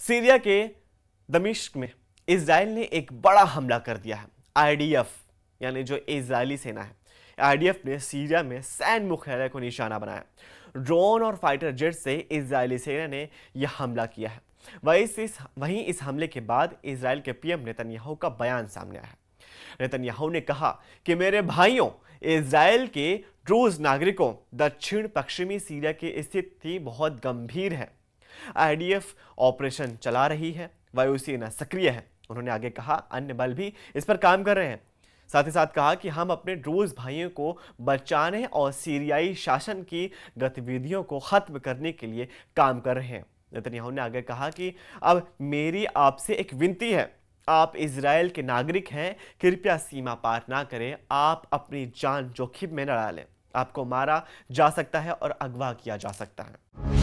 Syria के दमिश्क में इजराइल ने एक बड़ा हमला कर दिया है। आईडीएफ यानी जो इजरायली सेना है, आईडीएफ ने सीरिया में सैन्य मुख्यालय को निशाना बनाया। ड्रोन और फाइटर जेट से इजरायली सेना ने यह हमला किया है। वहीं इस हमले के बाद इजराइल के पीएम नेतन्याहू का बयान सामने आया है। नेतन्याहू ने कहा कि मेरे भाइयों, इजराइल के ड्रूज नागरिकों, दक्षिण पश्चिमी सीरिया की स्थिति बहुत गंभीर है। आईडीएफ ऑपरेशन चला रही है, वायुसेना सक्रिय है। उन्होंने आगे कहा अन्य बल भी इस पर काम कर रहे हैं। साथ ही साथ कहा कि हम अपने ड्रूज भाइयों को बचाने और सीरियाई शासन की गतिविधियों को खत्म करने के लिए काम कर रहे हैं। नेतन्याहू ने आगे कहा कि अब मेरी आपसे एक विनती है, आप इजराइल के नागरिक हैं, कृपया सीमा पार ना करें, आप अपनी जान जोखिम में न डालें। आपको मारा जा सकता है और अगवा किया जा सकता है।